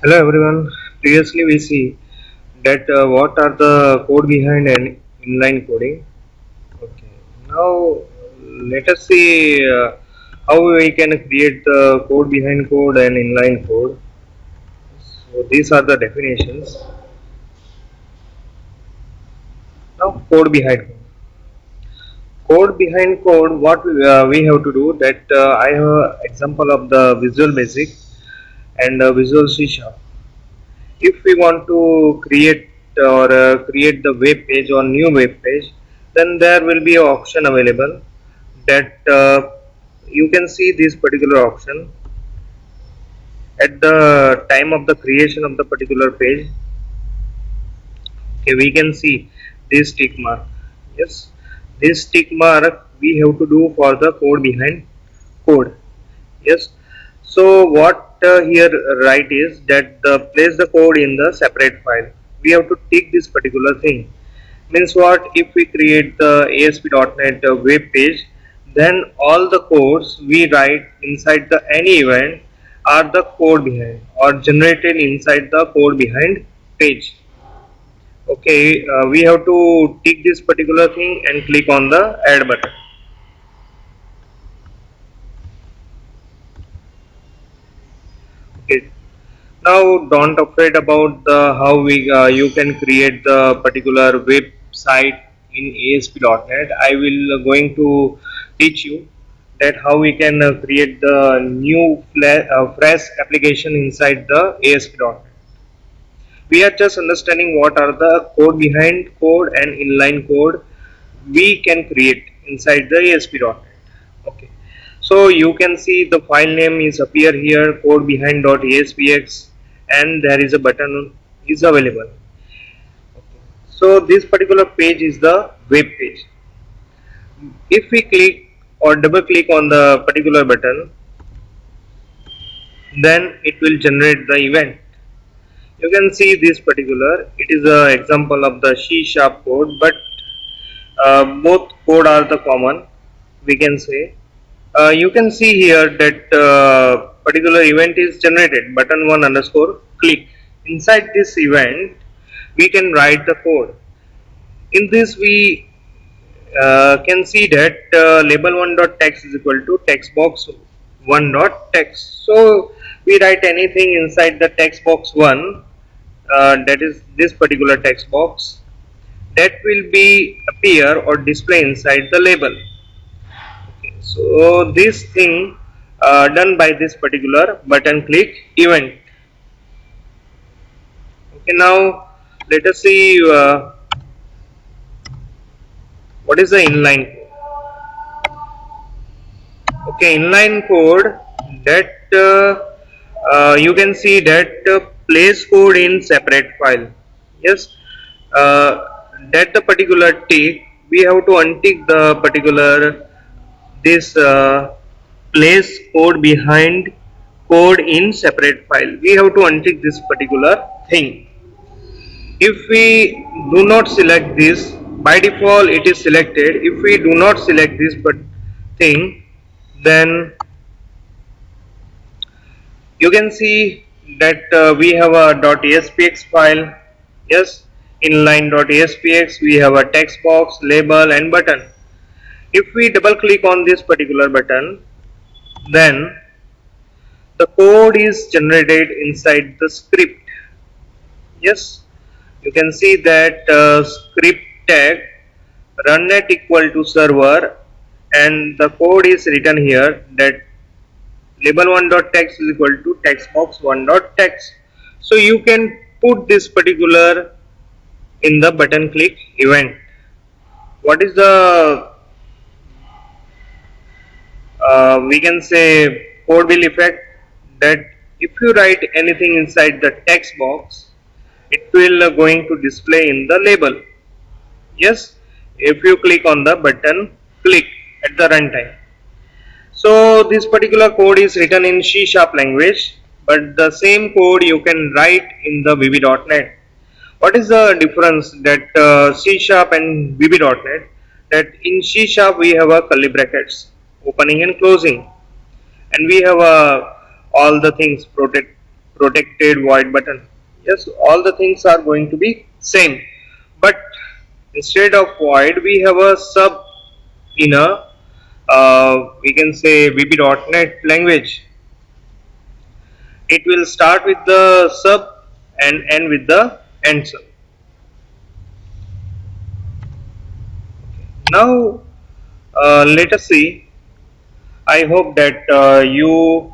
Hello everyone. Previously we see that what are the code behind an inline coding. Okay. Now let us see how we can create the code behind code and inline code. So these are the definitions. Now code behind code. Code behind code. What we have to do that I have an example of the Visual Basic and Visual C Sharp. If we want to create the web page or new web page, then there will be an option available that you can see this particular option at the time of the creation of the particular page. Okay, we can see this tick mark. Yes, this tick mark we have to do for the code behind code. Yes, so what here right is that place the code in the separate file. We have to tick this particular thing. Means what? If we create the ASP.NET web page, then all the codes we write inside the any event are the code behind or generated inside the code behind page. Okay, we have to tick this particular thing and click on the add button. Okay, now don't afraid about the how we you can create the particular website in ASP.NET. I will going to teach you that how we can create the new fresh application inside the ASP.NET. We are just understanding what are the code behind code and inline code we can create inside the ASP.NET. Okay, so you can see the file name is appear here, code behind.aspx, and there is a button is available. Okay. So this particular page is the web page. If we click or double click on the particular button, then it will generate the event. You can see this particular, it is an example of the C sharp code, but both code are the common, we can say. You can see here that particular event is generated, button 1 underscore click. Inside this event we can write the code. In this we can see that label1.text is equal to text box 1.text. So we write anything inside the text box 1, that is this particular text box, that will be appear or display inside the label. Okay, so this thing done by this particular button click event. Okay, now let us see what is the inline code. Okay, inline code that you can see that place code in separate file. Yes, that the particular tick we have to untick the particular this place code behind code in separate file. We have to untick this particular thing. If we do not select this, by default it is selected. If we do not select this thing, then you can see that we have a .aspx file. Yes, inline.aspx, we have a text box, label and button. If we double click on this particular button, then the code is generated inside the script. Yes, you can see that script tag runnet equal to server, and the code is written here that label1.text is equal to textbox1.text. So you can put this particular in the button click event. What is the we can say code will effect that if you write anything inside the text box, it will going to display in the label. Yes, if you click on the button click at the runtime. So this particular code is written in C sharp language, but the same code you can write in the VB.NET. What is the difference that C sharp and VB.NET? That in C sharp we have a curly brackets opening and closing, and we have all the things protected void button. Yes, all the things are going to be same, but instead of void we have a sub in a we can say VB.NET language. It will start with the sub and end with the end sub. Now let us see. I hope that you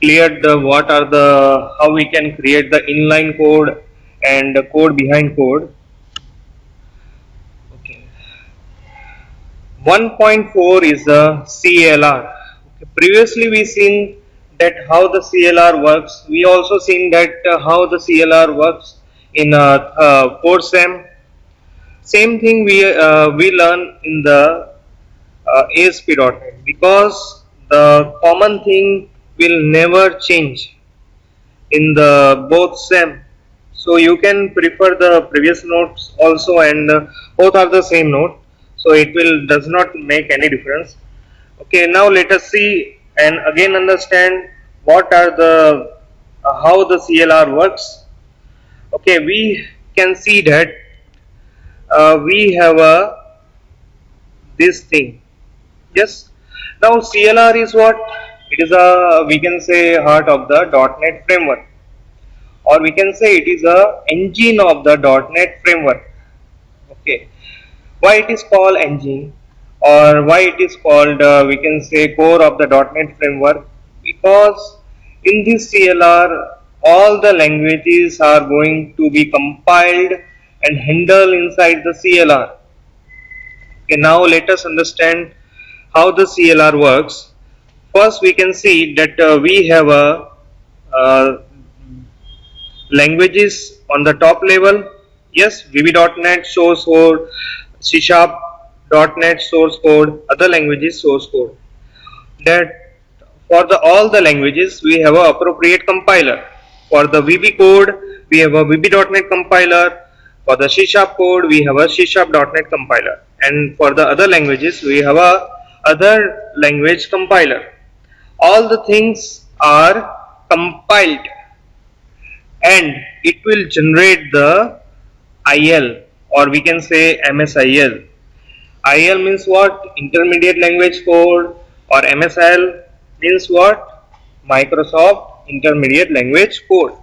cleared the what are the how we can create the inline code and the code behind code. Okay. 1.4 is the CLR. Okay. Previously we seen that how the CLR works. We also seen that how the CLR works in core SAM. Same thing we learn in the ASP.NET, because the common thing will never change in the both SAM. So you can prefer the previous notes also, and both are the same note, so it will does not make any difference. Okay, now let us see and again understand what are the how the CLR works. Okay, we can see that we have a this thing. Yes. Now CLR is what? It is a we can say heart of the .NET framework, or we can say it is a engine of the .NET framework. Okay. Why it is called engine, or why it is called we can say core of the .NET framework? Because in this CLR all the languages are going to be compiled and handled inside the CLR. Okay, now let us understand how the CLR works. First, we can see that we have a languages on the top level. Yes, VB.NET source code, C#.NET source code, other languages source code. That for the all the languages we have a appropriate compiler. For the VB code we have a VB.NET compiler. For the C# code we have a C#.NET compiler, and for the other languages we have a other language compiler. All the things are compiled and it will generate the IL, or we can say MSIL. IL means what? Intermediate language code, or MSIL means what? Microsoft Intermediate Language Code.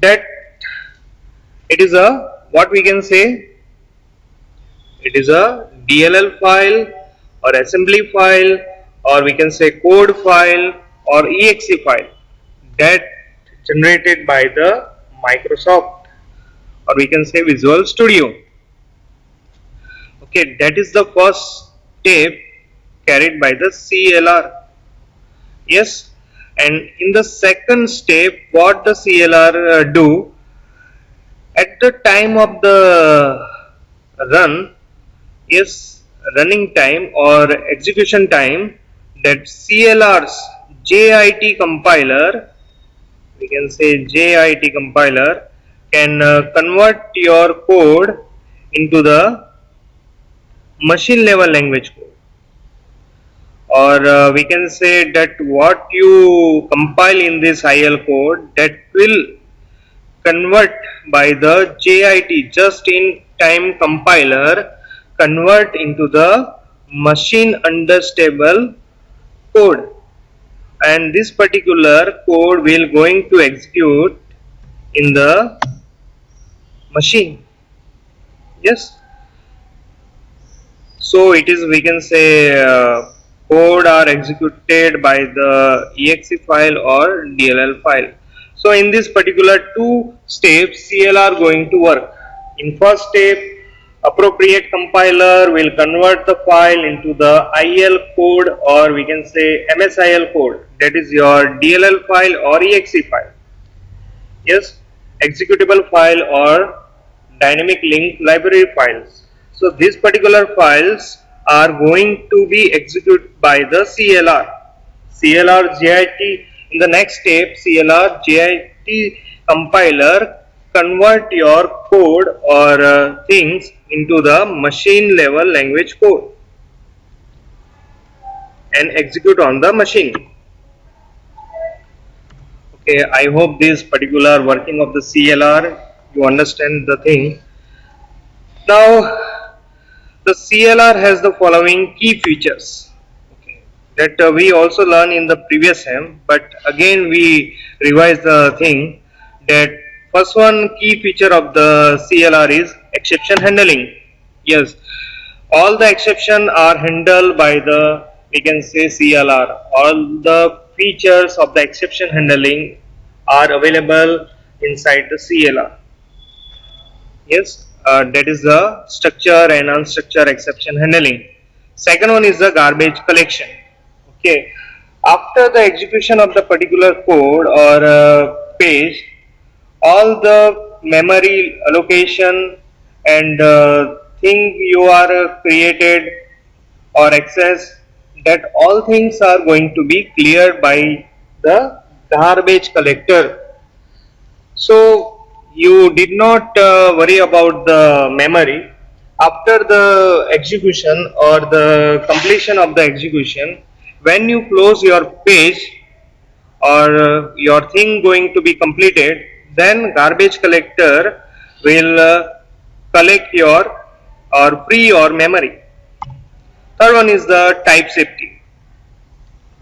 That it is a what we can say, it is a DLL file or assembly file, or we can say code file or exe file that generated by the Microsoft, or we can say Visual Studio. Okay, that is the first step carried by the CLR. Yes, and in the second step what the CLR do, at the time of the run, yes, running time or execution time, that CLR's JIT compiler, we can say JIT compiler, can convert your code into the machine level language code, or we can say that what you compile in this IL code, that will convert by the JIT, just in time compiler, convert into the machine understandable code, and this particular code will going to execute in the machine. Yes, so it is we can say code are executed by the exe file or DLL file. So in this particular two steps CLR going to work. In first step, appropriate compiler will convert the file into the IL code, or we can say MSIL code, that is your DLL file or exe file. Yes, executable file or dynamic link library files. So these particular files are going to be executed by the CLR. CLR JIT, in the next step CLR JIT compiler convert your code or things into the machine level language code and execute on the machine. Okay, I hope this particular working of the CLR you understand the thing. Now the CLR has the following key features, okay, that we also learned in the previous sem, but again we revise the thing. That first one key feature of the CLR is exception handling. Yes, all the exception are handled by the, we can say, CLR. All the features of the exception handling are available inside the CLR. Yes, that is the structure and unstructured exception handling. Second one is the garbage collection. Okay, after the execution of the particular code or page, all the memory allocation and thing you are created or access, that all things are going to be cleared by the garbage collector. So you did not worry about the memory. After the execution or the completion of the execution, when you close your page or your thing going to be completed, then garbage collector will collect your or free your memory. Third one is the type safety.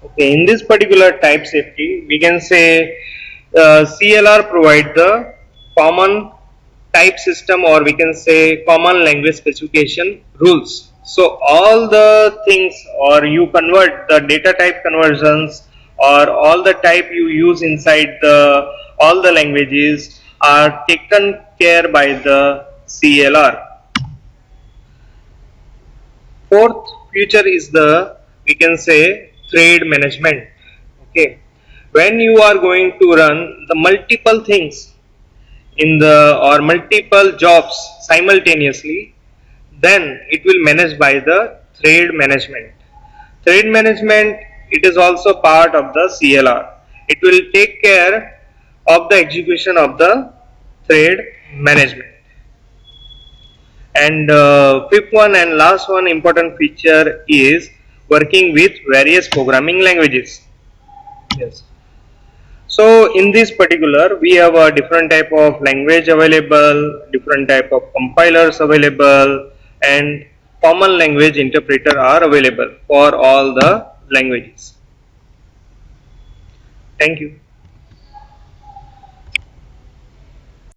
Okay, in this particular type safety, we can say CLR provide the common type system, or we can say common language specification rules. So all the things, or you convert the data type conversions, or all the type you use inside the all the languages are taken care by the CLR. Fourth feature is the, we can say, thread management. Okay, when you are going to run the multiple things in the or multiple jobs simultaneously, then it will manage by the thread management. Thread management, it is also part of the CLR. It will take care of the execution of the thread management. And fifth one and last one important feature is working with various programming languages. Yes. So in this particular, we have a different type of language available, different type of compilers available, and common language interpreter are available for all the languages. Thank you.